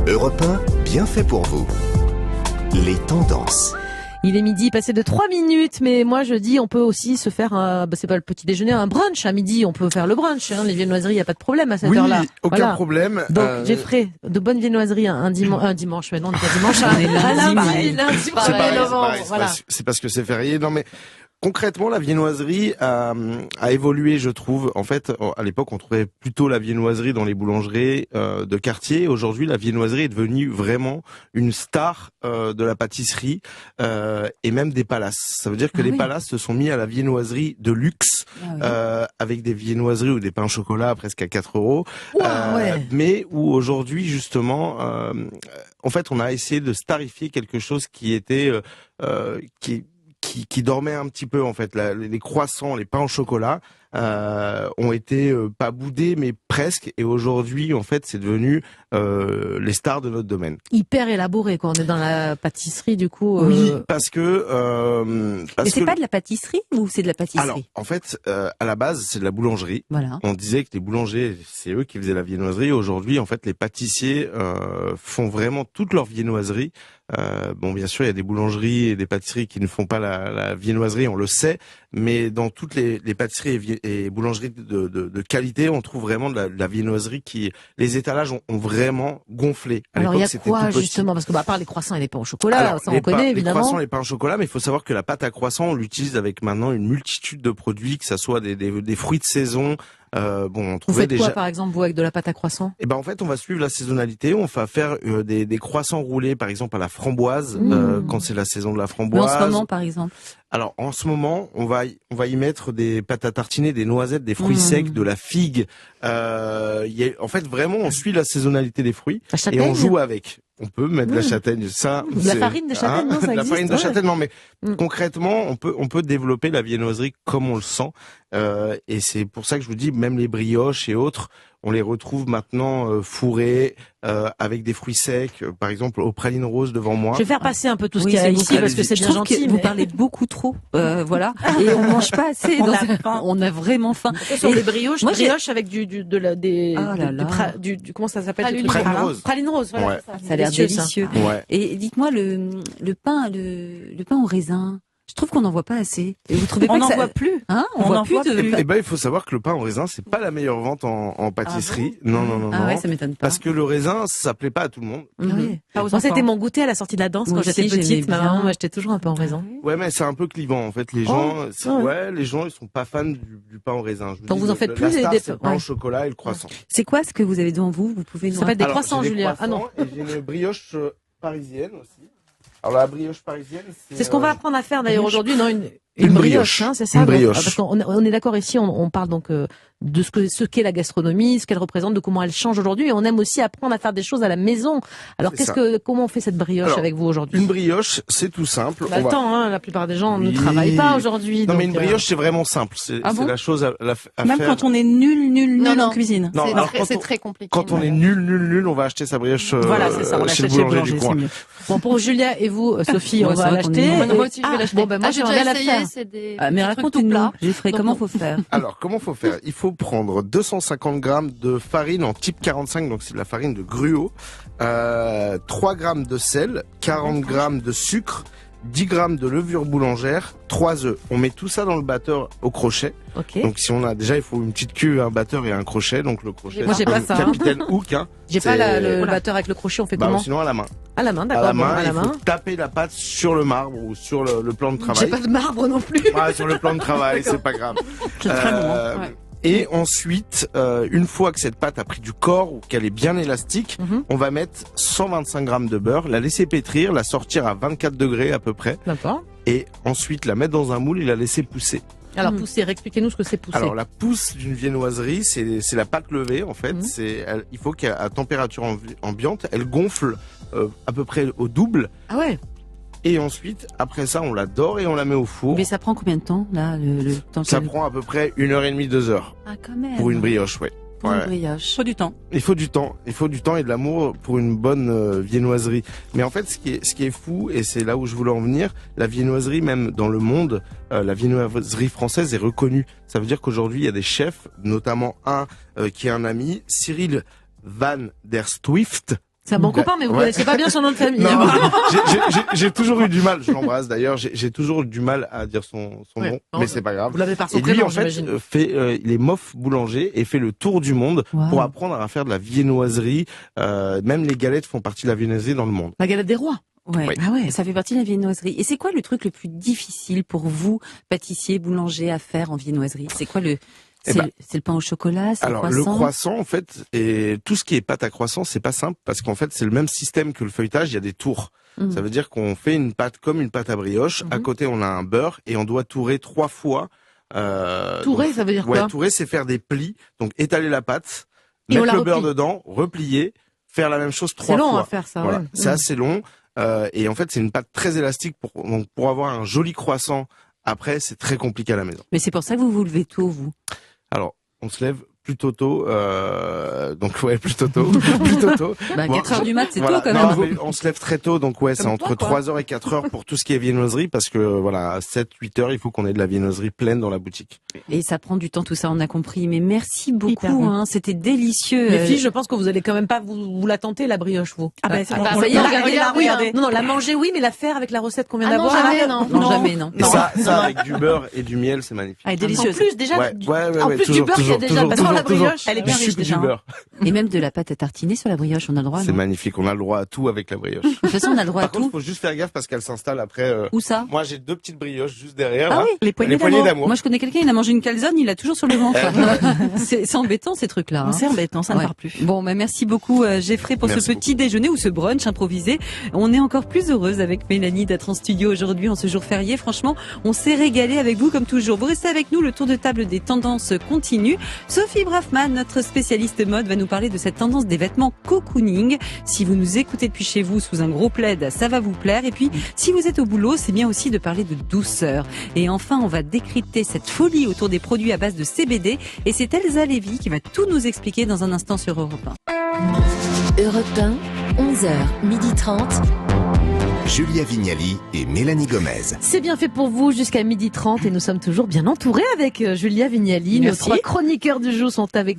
Europe 1, bien fait pour vous. Les tendances. Il est midi, passé de 3 minutes, mais moi je dis on peut aussi se faire c'est pas le petit déjeuner, un brunch à midi, on peut faire le brunch, les viennoiseries, il n'y a pas de problème à cette heure-là. Aucun problème. Donc Jeffrey, de bonnes viennoiseries un dimanche, mais non, on n'est pas dimanche, lundi 1er novembre. Voilà. C'est parce que c'est férié, non mais... Concrètement, la viennoiserie a évolué, je trouve. En fait, à l'époque, on trouvait plutôt la viennoiserie dans les boulangeries de quartier. Aujourd'hui, la viennoiserie est devenue vraiment une star de la pâtisserie et même des palaces. Ça veut dire que les palaces se sont mis à la viennoiserie de luxe avec des viennoiseries ou des pains au chocolat presque à 4 €. Mais où aujourd'hui, justement, en fait, on a essayé de starifier quelque chose qui était qui dormait un petit peu en fait. Les croissants, les pains au chocolat ont été pas boudés mais presque, et aujourd'hui en fait c'est devenu les stars de notre domaine. Hyper élaboré quand on est dans la pâtisserie du coup. Oui, parce que mais c'est pas de la pâtisserie ou c'est de la pâtisserie? Alors en fait à la base c'est de la boulangerie. Voilà. On disait que les boulangers c'est eux qui faisaient la viennoiserie. Aujourd'hui en fait les pâtissiers font vraiment toute leur viennoiserie. Bon, bien sûr, il y a des boulangeries et des pâtisseries qui ne font pas la viennoiserie, on le sait, mais dans toutes les pâtisseries et boulangeries de qualité, on trouve vraiment de la viennoiserie qui... Les étalages ont vraiment gonflé. Alors, il y a quoi, justement? Parce que, à part les croissants et les pains au chocolat, ça on connaît, évidemment. Les croissants et les pains au chocolat, mais il faut savoir que la pâte à croissant, on l'utilise avec maintenant une multitude de produits, que ça soit des fruits de saison. On trouvait vous faites déjà... quoi par exemple vous avec de la pâte à croissant? Eh ben en fait on va suivre la saisonnalité, on va faire des croissants roulés par exemple à la framboise quand c'est la saison de la framboise. Mais en ce moment par exemple. Alors en ce moment on va y mettre des pâtes à tartiner, des noisettes, des fruits secs, de la figue. En fait vraiment on suit la saisonnalité des fruits et on joue avec. On peut mettre de la châtaigne, ça. De la farine de châtaigne, non, ça existe. La farine de châtaigne, non, mais concrètement, on peut développer la viennoiserie comme on le sent. Et c'est pour ça que je vous dis, même les brioches et autres, on les retrouve maintenant fourrées avec des fruits secs. Par exemple, aux pralines roses devant moi. Je vais faire passer un peu tout ce qu'il y a ici parce que c'est bien gentil. Vous parlez beaucoup trop, voilà. Et on mange pas assez. On a vraiment faim. Et les brioches, avec comment ça s'appelle? Praline rose. Praline rose, voilà. Ouais. Ça a l'air délicieux. Ouais. Et dites-moi le pain au raisin. Je trouve qu'on n'en voit pas assez. Et vous trouvez pas on n'en voit plus? Hein? On voit plus. Eh ben, il faut savoir que le pain au raisin, c'est pas la meilleure vente en pâtisserie. Non. Ah ouais, ça m'étonne pas. Parce que le raisin, ça plaît pas à tout le monde. Moi, c'était mon goûter à la sortie de la danse quand j'étais petite. Ma maman m'achetait toujours un pain au raisin. Ouais, mais c'est un peu clivant, en fait. Les gens, les gens, ils sont pas fans du pain au raisin. Donc vous en faites plus des pain au chocolat et le croissant. C'est quoi ce que vous avez devant vous? Vous pouvez nous... Ça s'appelle des croissants, Julia. Ah non. Et j'ai une brioche parisienne aussi. Alors la brioche parisienne, c'est ce qu'on va apprendre à faire d'ailleurs aujourd'hui, non, une brioche, c'est ça. Une brioche. Parce qu'on est d'accord ici, on parle donc de ce qu'est la gastronomie, ce qu'elle représente, de comment elle change aujourd'hui, et on aime aussi apprendre à faire des choses à la maison. Alors comment on fait cette brioche avec vous aujourd'hui? Une brioche, c'est tout simple. La plupart des gens ne travaillent pas aujourd'hui. Non, mais une brioche, c'est vraiment simple. C'est la chose à faire. Même quand on est nul en cuisine. Non, c'est très compliqué. Quand on est nul, on va acheter sa brioche. Voilà, c'est ça. On chez le boulanger du coin. Bon, pour Julia et vous, Sophie, on va l'acheter. Moi aussi, je vais l'acheter. Bon, ben moi, j'aimerais bien la faire. Mais raconte-nous, Jeffrey, comment faut faire? Alors, comment faut faire? Il faut prendre 250 grammes de farine en type 45, donc c'est de la farine de gruau, 3 grammes de sel, 40 grammes de sucre, 10 grammes de levure boulangère, 3 œufs. On met tout ça dans le batteur au crochet. Okay. Donc si on a déjà, il faut une petite cuve, un batteur et un crochet. Donc le crochet, moi j'ai pas ça. Capitaine Hook. J'ai pas le batteur avec le crochet. On fait comment? Sinon à la main. À la main, d'accord. À la main. Faut taper la pâte sur le marbre ou sur le plan de travail. J'ai pas de marbre non plus. Sur le plan de travail, c'est pas grave. C'est très bon. Et ensuite, une fois que cette pâte a pris du corps ou qu'elle est bien élastique, on va mettre 125 grammes de beurre, la laisser pétrir, la sortir à 24 degrés à peu près. D'accord. Et ensuite la mettre dans un moule et la laisser pousser. Alors pousser, expliquez-nous ce que c'est pousser. Alors la pousse d'une viennoiserie, c'est la pâte levée en fait. Il faut qu'à température ambiante, elle gonfle à peu près au double. Ah ouais. Et ensuite, après ça, on la dore et on la met au four. Mais ça prend combien de temps, là, le temps? Ça prend à peu près 1h30, 2 heures. Ah, quand même. Pour une brioche, ouais. Pour une brioche. Il faut du temps. Il faut du temps. Il faut du temps et de l'amour pour une bonne viennoiserie. Mais en fait, ce qui est fou, et c'est là où je voulais en venir, la viennoiserie, même dans le monde, la viennoiserie française est reconnue. Ça veut dire qu'aujourd'hui, il y a des chefs, notamment un qui est un ami, Cyril Van der Swift. C'est un bon copain, mais vous connaissez pas bien son nom de famille. Non, j'ai toujours eu du mal, je l'embrasse d'ailleurs, j'ai toujours eu du mal à dire son nom, mais c'est pas grave. Vous l'avez par son et lui, prénom, en fait, il est mof boulanger et fait le tour du monde pour apprendre à faire de la viennoiserie. Même les galettes font partie de la viennoiserie dans le monde. La galette des rois. Ouais. Oui. Ah ouais, ça fait partie de la viennoiserie. Et c'est quoi le truc le plus difficile pour vous, pâtissier, boulanger, à faire en viennoiserie? C'est quoi c'est le pain au chocolat, c'est le croissant? Le croissant, en fait, et tout ce qui est pâte à croissant, c'est pas simple parce qu'en fait, c'est le même système que le feuilletage, il y a des tours. Ça veut dire qu'on fait une pâte comme une pâte à brioche. À côté, on a un beurre et on doit tourer 3 fois. Tourer, ça veut dire quoi? Tourer, c'est faire des plis. Donc, étaler la pâte, mettre le beurre dedans, replier, faire la même chose 3 fois. C'est long à faire ça. Voilà. Ouais. C'est assez long. Et en fait, c'est une pâte très élastique pour avoir un joli croissant. Après, c'est très compliqué à la maison. Mais c'est pour ça que vous vous levez tôt, vous. Alors, on se lève plutôt tôt, donc ouais, plutôt tôt. 4h du mat, c'est tôt quand même. Non, mais on se lève très tôt, donc ouais, c'est entre 3h et 4h pour tout ce qui est viennoiserie, parce que voilà, à 7-8h, il faut qu'on ait de la viennoiserie pleine dans la boutique. Et ça prend du temps, tout ça, on a compris. Mais merci beaucoup, c'était délicieux. Les filles, je pense que vous allez quand même pas vous la tenter, la brioche, vous. Ah ben, c'est bon. Ça y est, regardez. Non, la manger, oui, mais la faire avec la recette qu'on vient d'avoir. Non, jamais, non. Et ça, avec du beurre et du miel, c'est magnifique. Ah, délicieuse. En plus, déjà, ouais, en plus toujours, du beurre qu'il y a déjà, parce que la brioche, elle est bien riche déjà. Et même de la pâte à tartiner sur la brioche, on a le droit. C'est magnifique, on a le droit à tout avec la brioche. De toute façon, on a le droit à Par contre, tout. faut juste faire gaffe parce qu'elle s'installe après. Où ça? Moi, j'ai 2 petites brioches juste derrière. Ah là. oui, les poignées d'amour. Moi, je connais quelqu'un, il a mangé une calzone, il l'a toujours sur le ventre. C'est embêtant, ces trucs-là. C'est embêtant, ça ne part plus. Bon, merci beaucoup, Geoffrey, pour ce petit déjeuner ou ce brunch improvisé. On est encore plus heureuse avec Mélanie d'être en studio aujourd'hui en ce jour férié. Franchement, on s'est régalé avec vous comme toujours. Vous restez avec nous, le tour de table des tendances continue. Sophie Braffman, notre spécialiste mode, va nous parler de cette tendance des vêtements cocooning. Si vous nous écoutez depuis chez vous sous un gros plaid, ça va vous plaire. Et puis, si vous êtes au boulot, c'est bien aussi de parler de douceur. Et enfin, on va décrypter cette folie autour des produits à base de CBD. Et c'est Elsa Lévy qui va tout nous expliquer dans un instant sur Europe 1. Europe 1, 11h, 12h30. Julia Vignali et Mélanie Gomez. C'est bien fait pour vous jusqu'à 12h30 et nous sommes toujours bien entourés avec Julia Vignali. Nos 3 chroniqueurs du jour sont avec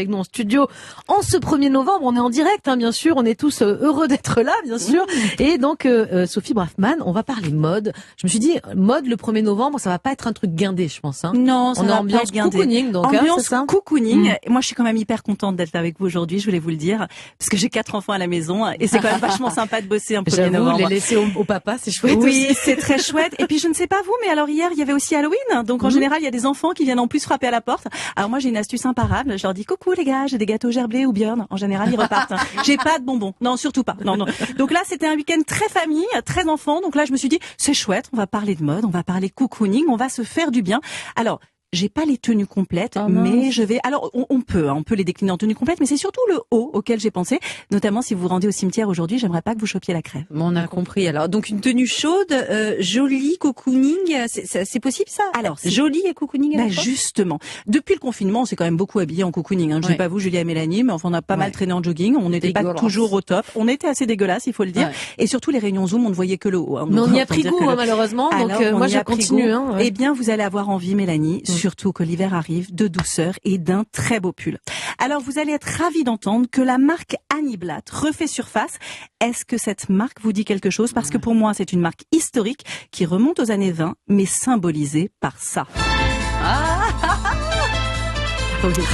nous en studio en ce 1er novembre. On est en direct, bien sûr. On est tous heureux d'être là, bien sûr. Et donc, Sophie Braffman, on va parler mode. Je me suis dit, mode le 1er novembre, ça va pas être un truc guindé, je pense. Non, ça on va est ambiance pas être guindé. Cocooning, donc. Ambiance c'est ça cocooning. Moi, je suis quand même hyper contente d'être avec vous aujourd'hui, je voulais vous le dire. Parce que j'ai 4 enfants à la maison et c'est quand même vachement sympa de bosser un 1er novembre. Les laisser au papa, c'est chouette. Oui, aussi. c'est très chouette. Et puis je ne sais pas vous, mais alors hier il y avait aussi Halloween. Donc en général il y a des enfants qui viennent en plus frapper à la porte. Alors moi j'ai une astuce imparable. Je leur dis coucou les gars, j'ai des gâteaux gerblés ou Björn. En général ils repartent. J'ai pas de bonbons. Non surtout pas. Non. Donc là c'était un week-end très famille, très enfant. Donc là je me suis dit c'est chouette. On va parler de mode, on va parler cocooning, on va se faire du bien. Alors j'ai pas les tenues complètes, mais je vais. Alors, on peut les décliner en tenues complètes, mais c'est surtout le haut auquel j'ai pensé. Notamment, si vous vous rendez au cimetière aujourd'hui, j'aimerais pas que vous chopiez la crève. Bon, on a compris. Alors, donc une tenue chaude, jolie, cocooning, c'est possible ça? Alors, jolie et cocooning. Bah justement, depuis le confinement, on s'est quand même beaucoup habillé en cocooning. Je sais pas vous, Julia et Mélanie, mais enfin, on a pas mal traîné en jogging. On n'était pas toujours au top. On était assez dégueulasse, il faut le dire. Et surtout, les réunions Zoom, on ne voyait que le haut. Mais on y a pris goût, malheureusement. Donc moi, je continue. Eh bien, vous allez avoir envie, Mélanie, surtout que l'hiver arrive, de douceur et d'un très beau pull. Alors, vous allez être ravis d'entendre que la marque Annie Blatt refait surface. Est-ce que cette marque vous dit quelque chose? Parce que pour moi, c'est une marque historique qui remonte aux années 20, mais symbolisée par ça.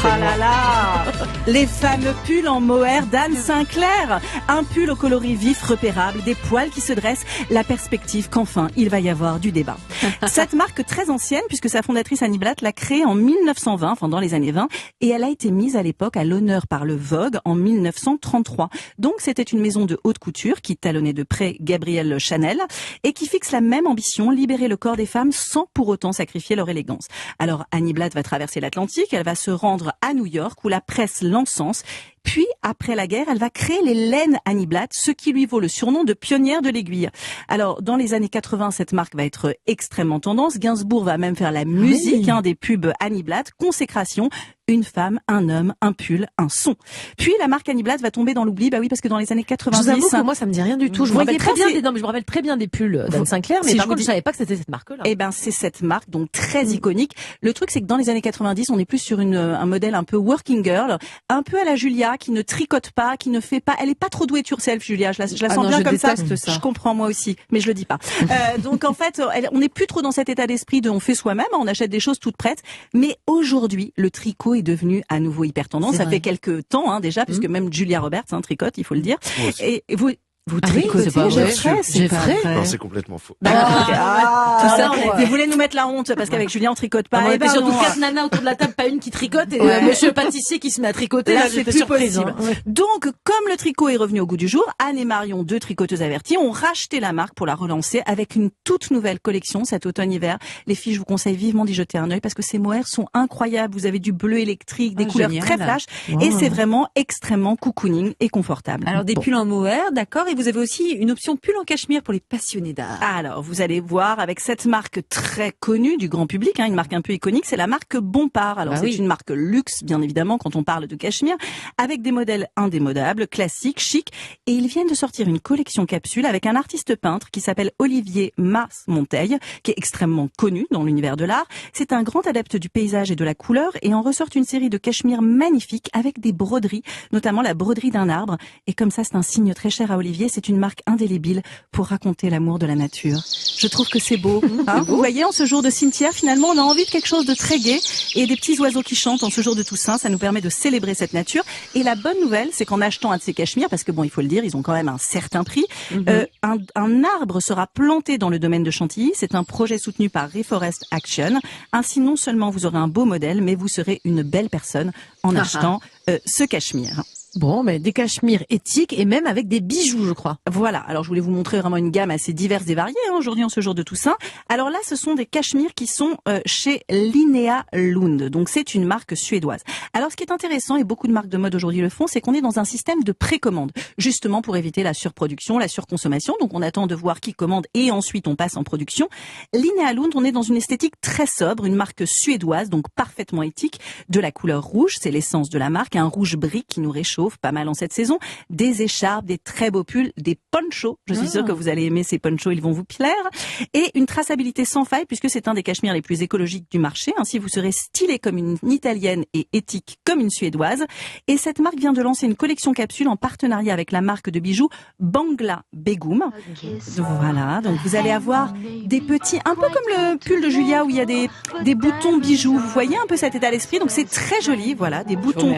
Ah là là, les fameux pulls en mohair d'Anne Sinclair. Un pull au coloris vif, repérable, des poils qui se dressent, la perspective qu'enfin il va y avoir du débat. Cette marque très ancienne, puisque sa fondatrice Annie Blatt l'a créée en 1920, enfin dans les années 20, et elle a été mise à l'époque à l'honneur par le Vogue en 1933. Donc c'était une maison de haute couture qui talonnait de près Gabrielle Chanel et qui fixe la même ambition, libérer le corps des femmes sans pour autant sacrifier leur élégance. Alors Annie Blatt va traverser l'Atlantique, elle va se rendre à New York où la presse l'encense. Puis, après la guerre, elle va créer les laines Annie Blatt, ce qui lui vaut le surnom de pionnière de l'aiguille. Alors, dans les années 80, cette marque va être extrêmement tendance. Gainsbourg va même faire la musique des pubs Annie Blatt. Consécration, une femme, un homme, un pull, un son. Puis, la marque Annie Blatt va tomber dans l'oubli. Bah oui, parce que dans les années 90... Je vous avoue que moi, ça me dit rien du tout. Je me rappelle très bien des pulls d'Anne Sinclair, mais par contre, je savais pas que c'était cette marque-là. Eh ben, c'est cette marque, donc très iconique. Le truc, c'est que dans les années 90, on est plus sur un modèle un peu working girl, un peu à la Julia, qui ne tricote pas, qui ne fait pas. Elle est pas trop do it yourself, Julia. Je la sens non, bien comme ça. ça. Je comprends moi aussi, mais je le dis pas. Donc en fait, on n'est plus trop dans cet état d'esprit de on fait soi-même, on achète des choses toutes prêtes. Mais aujourd'hui, le tricot est devenu à nouveau hyper tendance. Ça fait quelques temps déjà, puisque même Julia Roberts tricote, il faut le dire. Et vous tricotez, c'est pas vrai. c'est pas vrai. Non, c'est complètement faux. Tout ça, vous voulez nous mettre la honte parce qu'avec Julien on tricote pas. On était surtout 4 nanas autour de la table, pas une qui tricote et monsieur pâtissier qui se met à tricoter. Là, Là, c'est j'étais plus surprise. possible. Donc, comme le tricot est revenu au goût du jour, Anne et Marion, 2 tricoteuses averties, ont racheté la marque pour la relancer avec une toute nouvelle collection cet automne-hiver. Les filles, je vous conseille vivement d'y jeter un œil parce que ces mohair sont incroyables. Vous avez du bleu électrique, des couleurs génial. très flash et c'est vraiment extrêmement cocooning et confortable. Alors des pulls en mohair, d'accord, et vous avez aussi une option pull en cachemire pour les passionnés d'art. Alors, vous allez voir avec cette marque très connue du grand public, une marque un peu iconique, c'est la marque Bompard. Alors, c'est une marque luxe, bien évidemment, quand on parle de cachemire, avec des modèles indémodables, classiques, chics, et ils viennent de sortir une collection capsule avec un artiste peintre qui s'appelle Olivier Mars-Monteil, qui est extrêmement connu dans l'univers de l'art. C'est un grand adepte du paysage et de la couleur, et en ressort une série de cachemires magnifiques avec des broderies, notamment la broderie d'un arbre. Et comme ça, c'est un signe très cher à Olivier, c'est une marque indélébile pour raconter l'amour de la nature. Je trouve que c'est beau. Vous voyez, en ce jour de cimetière, finalement, on a envie de quelque chose de très gai et des petits oiseaux qui chantent en ce jour de Toussaint. Ça nous permet de célébrer cette nature. Et la bonne nouvelle, c'est qu'en achetant un de ces cachemires, parce que bon, il faut le dire, ils ont quand même un certain prix, un arbre sera planté dans le domaine de Chantilly. C'est un projet soutenu par Reforest Action. Ainsi, non seulement vous aurez un beau modèle, mais vous serez une belle personne en achetant ce cachemire. Bon, mais des cachemires éthiques et même avec des bijoux, je crois. Voilà. Alors, je voulais vous montrer vraiment une gamme assez diverse et variée aujourd'hui en ce jour de Toussaint. Alors là, ce sont des cachemires qui sont chez Linnea Lund. Donc, c'est une marque suédoise. Alors, ce qui est intéressant, et beaucoup de marques de mode aujourd'hui le font, c'est qu'on est dans un système de précommande, justement pour éviter la surproduction, la surconsommation. Donc, on attend de voir qui commande et ensuite on passe en production. Linnea Lund, on est dans une esthétique très sobre, une marque suédoise, donc parfaitement éthique, de la couleur rouge, c'est l'essence de la marque, un rouge brique qui nous réchauffe pas mal en cette saison, des écharpes, des très beaux pulls, des ponchos. Je suis sûre que vous allez aimer ces ponchos, ils vont vous plaire. Et une traçabilité sans faille puisque c'est un des cachemires les plus écologiques du marché. Ainsi, vous serez stylé comme une italienne et éthique comme une suédoise. Et cette marque vient de lancer une collection capsule en partenariat avec la marque de bijoux Bangla Begum. Voilà, donc vous allez avoir des petits, un peu comme le pull de Julia où il y a des boutons bijoux. Vous voyez un peu cet état d'esprit, donc c'est très joli. Voilà, des boutons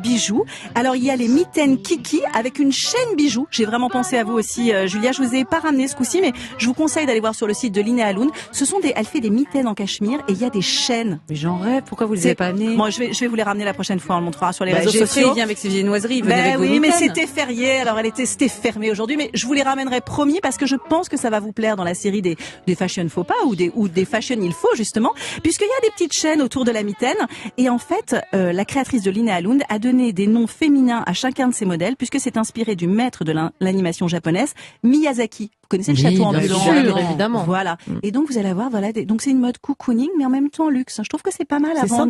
bijoux. Alors il y a les mitaines Kiki avec une chaîne bijoux. J'ai vraiment pensé à vous aussi, Julia. Je vous ai pas ramené ce coup-ci, mais je vous conseille d'aller voir sur le site de Linnea Lund. Elle fait des mitaines en cachemire et il y a des chaînes. Mais j'en rêve. Pourquoi vous les avez pas amenées? Moi, je vais vous les ramener la prochaine fois. On le montrera sur les réseaux sociaux. J'ai fait, avec ses viennoiseries. Oui, mais c'était férié. Alors c'était fermé aujourd'hui, mais je vous les ramènerai promis parce que je pense que ça va vous plaire dans la série des fashion faux pas ou des fashion il faut justement, puisqu'il y a des petites chaînes autour de la mitaine. Et en fait, la créatrice de Linnea Lund a donné des noms féminins à chacun de ses modèles puisque c'est inspiré du maître de l'animation japonaise, Miyazaki. Vous connaissez le château ambulant? Sûr, évidemment. Voilà. Et donc vous allez avoir donc c'est une mode cocooning mais en même temps luxe. Je trouve que c'est pas mal avant.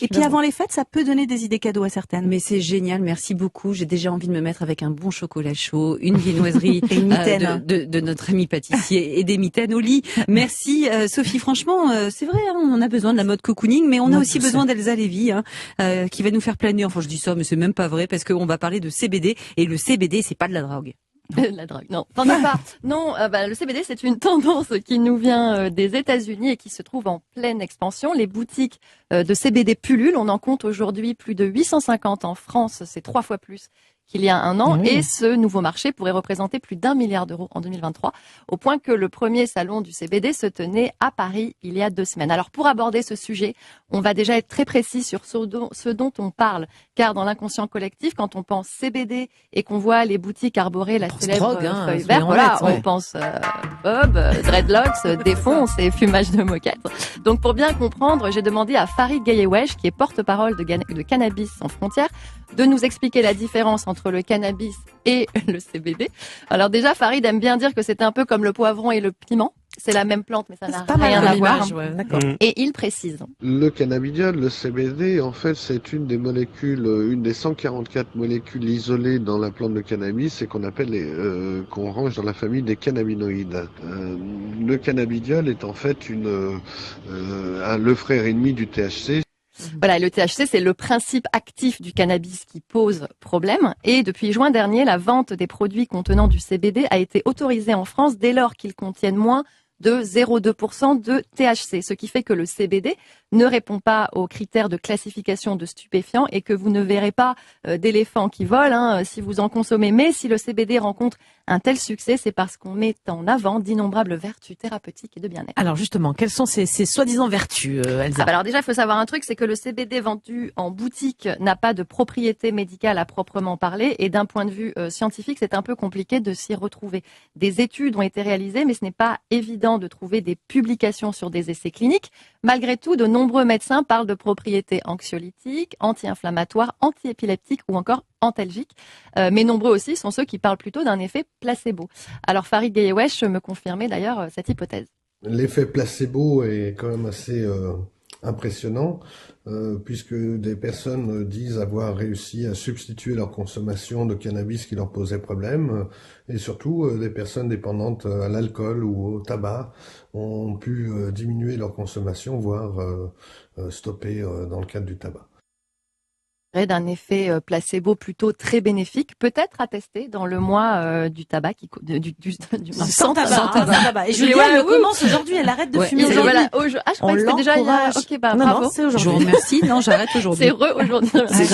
Et puis avant les fêtes, ça peut donner des idées cadeaux à certaines. Mais c'est génial, merci beaucoup. J'ai déjà envie de me mettre avec un bon chocolat chaud, une viennoiserie et une mitaine de notre ami pâtissier et des mitaines au lit. Merci Sophie, franchement, c'est vrai, on a besoin de la mode cocooning, mais on a aussi besoin d'Elsa Lévy qui va nous faire planer. Enfin, je dis ça, mais c'est même pas vrai parce qu'on va parler de CBD et le CBD, c'est pas de la drogue. La drogue, non, t'en as pas. Non, le CBD, c'est une tendance qui nous vient des États-Unis et qui se trouve en pleine expansion. Les boutiques de CBD pullulent. On en compte aujourd'hui plus de 850 en France. C'est 3 fois plus qu'il y a un an. Et ce nouveau marché pourrait représenter plus d'1 milliard d'euros en 2023, au point que le premier salon du CBD se tenait à Paris il y a 2 semaines. Alors pour aborder ce sujet, on va déjà être très précis sur ce dont on parle, car dans l'inconscient collectif, quand on pense CBD et qu'on voit les boutiques arborer la célèbre feuille verte, on pense bob, dreadlocks, défonce et fumage de moquette. Donc pour bien comprendre, j'ai demandé à Farid Gayewesh, qui est porte-parole de Cannabis sans frontières, de nous expliquer la différence entre le cannabis et le CBD. Alors déjà, Farid aime bien dire que c'est un peu comme le poivron et le piment. C'est la même plante, mais ça n'a rien à voir. Et il précise. Le cannabidiol, le CBD, en fait, c'est une des molécules, une des 144 molécules isolées dans la plante de cannabis et qu'on appelle qu'on range dans la famille des cannabinoïdes. Le cannabidiol est en fait le frère ennemi du THC. Voilà, le THC, c'est le principe actif du cannabis qui pose problème. Et depuis juin dernier, la vente des produits contenant du CBD a été autorisée en France dès lors qu'ils contiennent moins de 0,2% de THC, ce qui fait que le CBD ne répond pas aux critères de classification de stupéfiants et que vous ne verrez pas d'éléphants qui volent si vous en consommez. Mais si le CBD rencontre un tel succès, c'est parce qu'on met en avant d'innombrables vertus thérapeutiques et de bien-être. Alors justement, quelles sont ces soi-disant vertus, Elsa? Alors déjà, il faut savoir un truc, c'est que le CBD vendu en boutique n'a pas de propriété médicale à proprement parler, et d'un point de vue scientifique, c'est un peu compliqué de s'y retrouver. Des études ont été réalisées, mais ce n'est pas évident de trouver des publications sur des essais cliniques. Malgré tout, de nombreux médecins parlent de propriétés anxiolytiques, anti-inflammatoires, anti-épileptiques ou encore antalgiques. Mais nombreux aussi sont ceux qui parlent plutôt d'un effet placebo. Alors Farid Gayewesh me confirmait d'ailleurs cette hypothèse. L'effet placebo est quand même assez impressionnant, puisque des personnes disent avoir réussi à substituer leur consommation de cannabis qui leur posait problème, et surtout des personnes dépendantes à l'alcool ou au tabac ont pu diminuer leur consommation, voire stopper dans le cadre du tabac. D'un effet placebo plutôt très bénéfique, peut-être à tester dans le mois du tabac, sans tabac. Et Julia, elle commence aujourd'hui, elle arrête de fumer aujourd'hui. Voilà, je crois que c'était déjà il y a... Ok, bah, bravo. Non, c'est aujourd'hui. Je vous remercie. Non, j'arrête aujourd'hui. C'est aujourd'hui.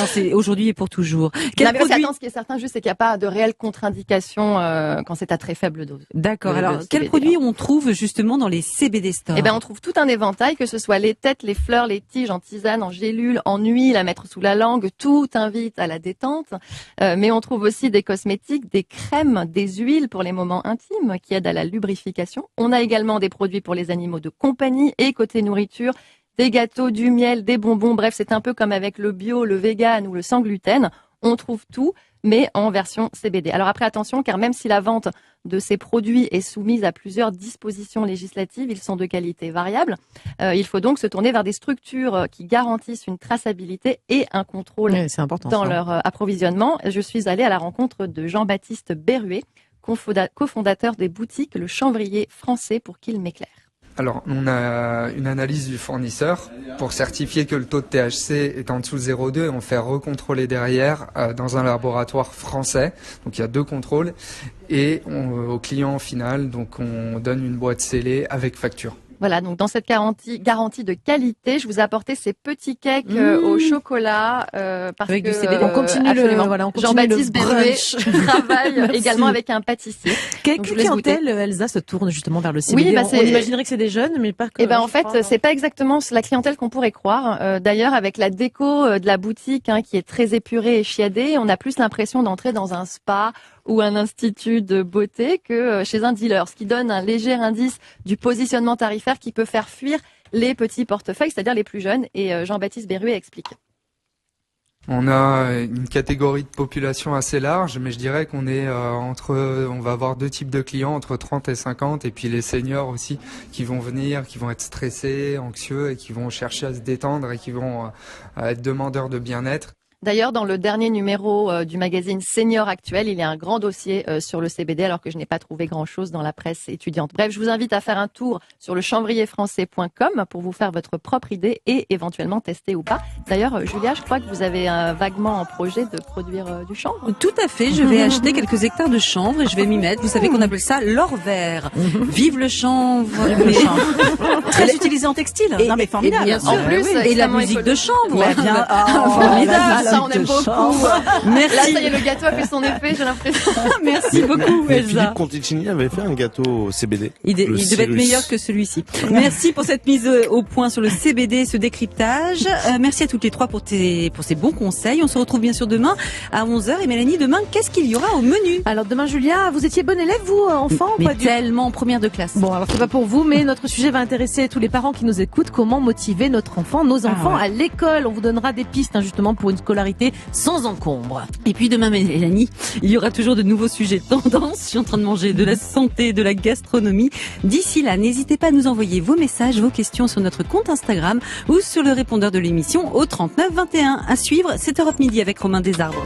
C'est aujourd'hui et pour toujours. Attends, ce qui est certain, juste, c'est qu'il n'y a pas de réelle contre-indication quand c'est à très faible dose. D'accord. Alors, quels produits on trouve justement dans les CBD stores? Eh ben, on trouve tout un éventail, que ce soit les têtes, les fleurs, les tiges, en tisane, en gélule, en huile, à mettre sous la langue. Tout invite à la détente, mais on trouve aussi des cosmétiques, des crèmes, des huiles pour les moments intimes qui aident à la lubrification. On a également des produits pour les animaux de compagnie et côté nourriture, des gâteaux, du miel, des bonbons. Bref, c'est un peu comme avec le bio, le vegan ou le sans gluten. On trouve tout, mais en version CBD. Alors après, attention, car même si la vente de ces produits est soumise à plusieurs dispositions législatives, ils sont de qualité variable. Il faut donc se tourner vers des structures qui garantissent une traçabilité et un contrôle dans leur approvisionnement. Je suis allée à la rencontre de Jean-Baptiste Berruet, cofondateur des boutiques Le Chanvrier Français, pour qu'il m'éclaire. Alors, on a une analyse du fournisseur pour certifier que le taux de THC est en dessous de 0,2 et on fait recontrôler derrière dans un laboratoire français. Donc, il y a 2 contrôles et au client final, donc on donne une boîte scellée avec facture. Voilà, donc dans cette garantie de qualité, je vous ai apporté ces petits cakes au chocolat parce avec que du CBD. On continue Jean-Baptiste Berruet travaille également avec un pâtissier. Quelle clientèle, Elsa, se tourne justement vers le CBD? Oui, on imaginerait que c'est des jeunes, mais pas que. Eh ben en fait, c'est pas exactement la clientèle qu'on pourrait croire. D'ailleurs, avec la déco de la boutique qui est très épurée et chiadée, on a plus l'impression d'entrer dans un spa ou un institut de beauté que chez un dealer, ce qui donne un léger indice du positionnement tarifaire qui peut faire fuir les petits portefeuilles, c'est-à-dire les plus jeunes. Et Jean-Baptiste Berruet explique. On a une catégorie de population assez large, mais je dirais qu'on est on va avoir 2 types de clients, entre 30 et 50, et puis les seniors aussi, qui vont venir, qui vont être stressés, anxieux, et qui vont chercher à se détendre, et qui vont être demandeurs de bien-être. D'ailleurs, dans le dernier numéro du magazine Senior Actuel, il y a un grand dossier sur le CBD, alors que je n'ai pas trouvé grand-chose dans la presse étudiante. Bref, je vous invite à faire un tour sur le chanvrierfrançais.com pour vous faire votre propre idée et éventuellement tester ou pas. D'ailleurs, Julia, je crois que vous avez vaguement en projet de produire du chanvre. Tout à fait, je vais acheter quelques hectares de chanvre et je vais m'y mettre. Vous savez qu'on appelle ça l'or vert. Vive le chanvre. Très utilisé en textile. Non mais formidable. Bien sûr, en plus, et la musique de chanvre. Bien. Formidable. Ça, on aime beaucoup. Merci. Là, ça y est, le gâteau a fait son effet, j'ai l'impression. Merci beaucoup, mais Elsa. Philippe Conticini avait fait un gâteau CBD. Il devait être meilleur que celui-ci. Merci pour cette mise au point sur le CBD, ce décryptage. Merci à toutes les 3 pour ces bons conseils. On se retrouve bien sûr demain à 11h. Et Mélanie, demain, qu'est-ce qu'il y aura au menu? Alors demain, Julia, vous étiez bonne élève, vous, enfant? Mais pas tellement en première de classe. Bon, alors c'est pas pour vous, mais notre sujet va intéresser tous les parents qui nous écoutent. Comment motiver nos enfants à l'école? On vous donnera des pistes, justement, pour une scolarité sans encombre. Et puis demain, Mélanie, il y aura toujours de nouveaux sujets tendance. Je suis en train de manger de la santé, de la gastronomie. D'ici là, n'hésitez pas à nous envoyer vos messages, vos questions sur notre compte Instagram ou sur le répondeur de l'émission au 39 21. À suivre, c'est Europe Midi avec Romain Desarbres.